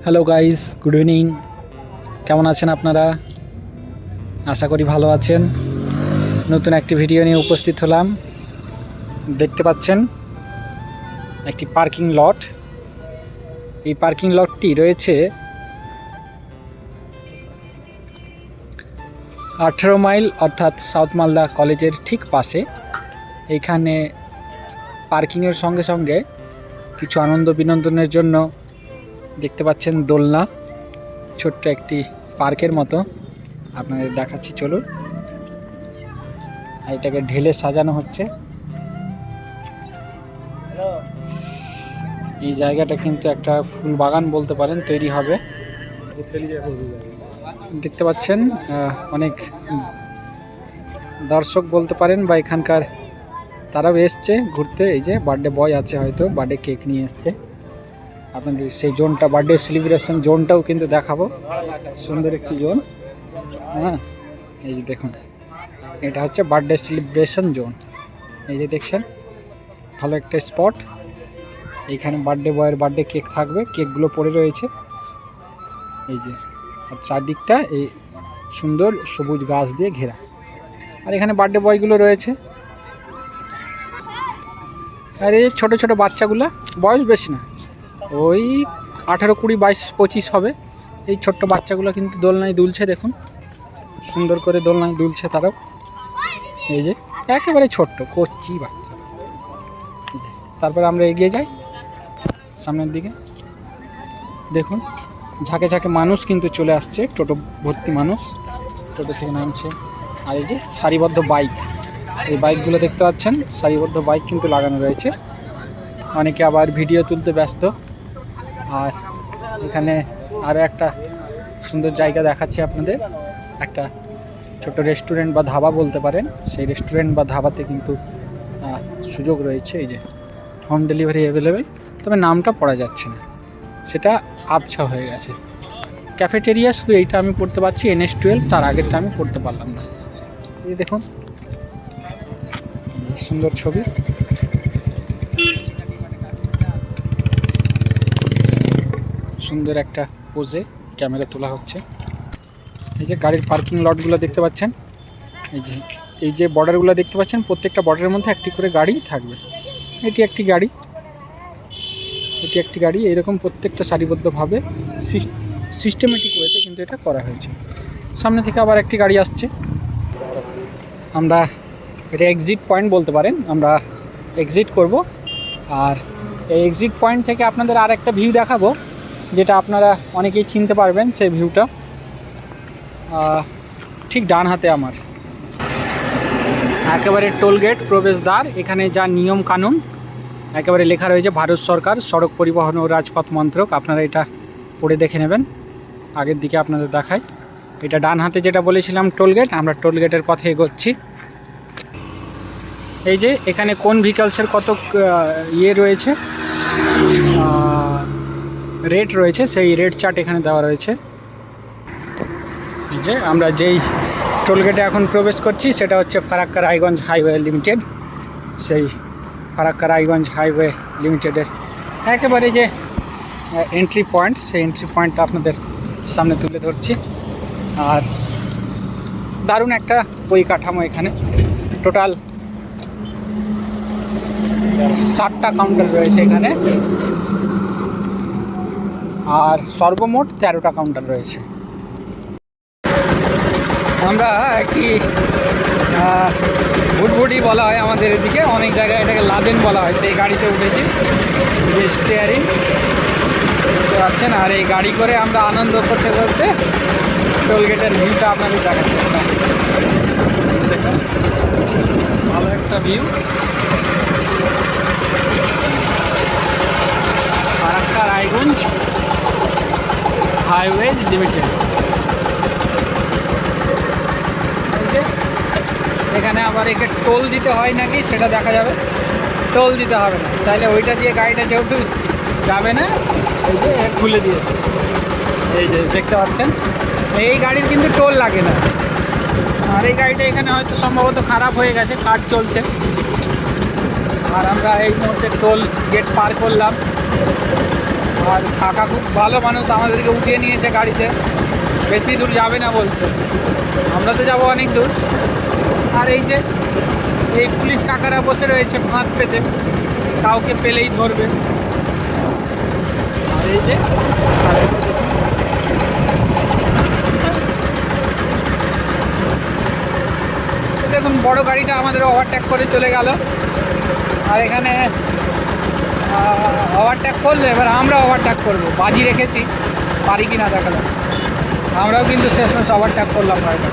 Hello guys, good evening. কেমন আছেন আপনারা? আশা করি ভালো আছেন। নতুন একটি ভিডিও নিয়ে উপস্থিত হলাম। দেখতে পাচ্ছেন একটি পার্কিং লট। এই পার্কিং লটটি রয়েছে 18 মাইল অর্থাৎ সাউথ মালদা কলেজের ঠিক পাশে। এইখানে পার্কিংয়ের সঙ্গে সঙ্গে কিছু আনন্দ বিনোদনের জন্য দেখতে পাচ্ছেন দোলনা, ছোট্ট একটি পার্কের মতো। আপনাদের দেখাচ্ছি, চলুন। আর এটাকে ঢেলে সাজানো হচ্ছে। এই জায়গাটা কিন্তু একটা ফুল বাগান বলতে পারেন, তৈরি হবে। দেখতে পাচ্ছেন অনেক দর্শক বলতে পারেন বা এখানকার তারাও এসছে ঘুরতে। এই যে বার্থডে বয় আছে, হয়তো বার্থডে কেক নিয়ে এসছে। আপনাদের সেই জোনটা, বার্থডে সেলিব্রেশন জোনটাও কিন্তু দেখাবো। সুন্দর একটি জোন। হ্যাঁ, এই যে দেখুন, এটা হচ্ছে বার্থডে সেলিব্রেশন জোন। এই যে দেখছেন, ভালো একটা স্পট। এইখানে বার্থডে বয়ের বার্থডে কেক থাকবে, কেকগুলো পড়ে রয়েছে। এই যে, আর চারদিকটা এই সুন্দর সবুজ গাছ দিয়ে ঘেরা। আর এখানে বার্থডে বয়গুলো রয়েছে। আর এই ছোটো ছোটো বাচ্চাগুলো, বয়স বেশি না, ওই 18, 20, 22, 25 হবে। এই ছোট্ট বাচ্চাগুলো কিন্তু দোলনায় দুলছে। দেখুন, সুন্দর করে দোলনায় দুলছে তারাও। এই যে একেবারে ছোট্ট কচি বাচ্চা। এই যে, তারপরে আমরা এগিয়ে যাই সামনের দিকে। দেখুন, ঝাঁকে ঝাঁকে মানুষ কিন্তু চলে আসছে, টোটো ভর্তি মানুষ টোটো থেকে নামছে। আর এই যে সারিবদ্ধ বাইক, এই বাইকগুলো দেখতে পাচ্ছেন, সারিবদ্ধ বাইক কিন্তু লাগানো রয়েছে। অনেকে আবার ভিডিও তুলতে ব্যস্ত। আর এখানে আরও একটা সুন্দর জায়গা দেখাচ্ছি আপনাদের, একটা ছোট রেস্টুরেন্ট বা ধাবা বলতে পারেন। সেই রেস্টুরেন্ট বা ধাবাতে কিন্তু সুযোগ রয়েছে। এই যে হোম ডেলিভারি অ্যাভেলেবেল, তবে নামটা পড়া যাচ্ছে না, সেটা আবছা হয়ে গেছে। ক্যাফেটেরিয়া শুধু এইটা আমি পড়তে পারছি, NS12, তার আগেরটা আমি পড়তে পারলাম না। এই দেখুন, সুন্দর ছবি। সুন্দর একটা পোজে ক্যামেরা তোলা হচ্ছে। এই যে গাড়ির পার্কিং লটগুলো দেখতে পাচ্ছেন, এই যে বর্ডারগুলো দেখতে পাচ্ছেন, প্রত্যেকটা বর্ডারের মধ্যে একটি করে গাড়ি থাকবে। এটি একটি গাড়ি, এটি একটি গাড়ি। এরকম প্রত্যেকটা সারিবদ্ধভাবে সিস্টেমেটিক ওয়েতে কিন্তু এটা করা হয়েছে। সামনে থেকে আবার একটি গাড়ি আসছে। আমরা এটা এক্সিট পয়েন্ট বলতে পারেন, আমরা এক্সিট করব। আর এই এক্সিট পয়েন্ট থেকে আপনাদের আর একটা ভিউ দেখাবো, যেটা আপনারা অনেকেই চিনতে পারবেন। সেই ভিউটা ঠিক ডান হাতে আমার একেবারে টোলগেট প্রবেশদ্বার। এখানে যা নিয়ম কানুন একেবারে লেখা রয়েছে, ভারত সরকার সড়ক পরিবহন ও রাজপথ মন্ত্রক। আপনারা এটা পড়ে দেখে নেবেন। আগের দিকে আপনাদের দেখাই, এটা ডান হাতে যেটা বলেছিলাম টোলগেট। আমরা টোলগেটের পথে এগোচ্ছি। এই যে এখানে কোন ভেহিকলসের কত ইয়ে রয়েছে, রেট রয়েছে, সেই রেট চার্ট এখানে দেওয়া রয়েছে। এই যে আমরা যেই টোলগেটে এখন প্রবেশ করছি, সেটা হচ্ছে ফারাক্কা রায়গঞ্জ হাইওয়ে লিমিটেড। সেই ফারাক্কা রায়গঞ্জ হাইওয়ে লিমিটেডের একেবারে যে এন্ট্রি পয়েন্ট, সেই এন্ট্রি পয়েন্টটা আপনাদের সামনে তুলে ধরছি। আর দারুণ একটা পরিকাঠামো এখানে। টোটাল 7টা কাউন্টার রয়েছে এখানে, আর সর্বমোট 13টা কাউন্টার রয়েছে। আমরা একটি ভুটভুটি বলা হয় আমাদের এদিকে, অনেক জায়গায় এটাকে লাদেন বলা হয়। তো এই গাড়িতে উঠেছি, যে স্টিয়ারিং বুঝতে পারছেন। আর এই গাড়ি করে আমরা আনন্দ করতে করতে টোলগেটের ভিউটা আপনাদের দেখাচ্ছি। দেখুন, ভালো একটা view. Farakka Raiganj highway limited. এখানে আবার একে টোল দিতে হয় নাকি সেটা দেখা যাবে। টোল দিতে হবে না, তাহলে ওইটা দিয়ে গাড়িটা যেহেতু যাবে না, এই যে খুলে দিয়েছে। এই যে দেখতে পাচ্ছেন, এই গাড়ির কিন্তু টোল লাগে না। আর এই গাড়িটা এখানে হয়তো সম্ভবত খারাপ হয়ে গেছে, কাজ চলছে। আর আমরা এই মুহূর্তে টোল গেট পার করলাম। আর কাকা খুব ভালো মানুষ, আমাদেরকে উঠিয়ে নিয়েছে গাড়িতে, বেশি দূর যাবে না বলছে। আমরা তো যাবো অনেক দূর। আর এই যে এই পুলিশ কাকারা বসে রয়েছে ফাঁদ পেতে, কাউকে পেলেই ধরবে। আর এই যে দেখুন বড় গাড়িটা আমাদের ওভারটেক করে চলে গেল। আর এখানে ওভারটেক করলে এবার আমরা ওভারটেক করবো, বাজি রেখেছি পারি কি না দেখালাম। আমরাও কিন্তু শেষমেশ ওভারটেক করলাম গাড়িটা।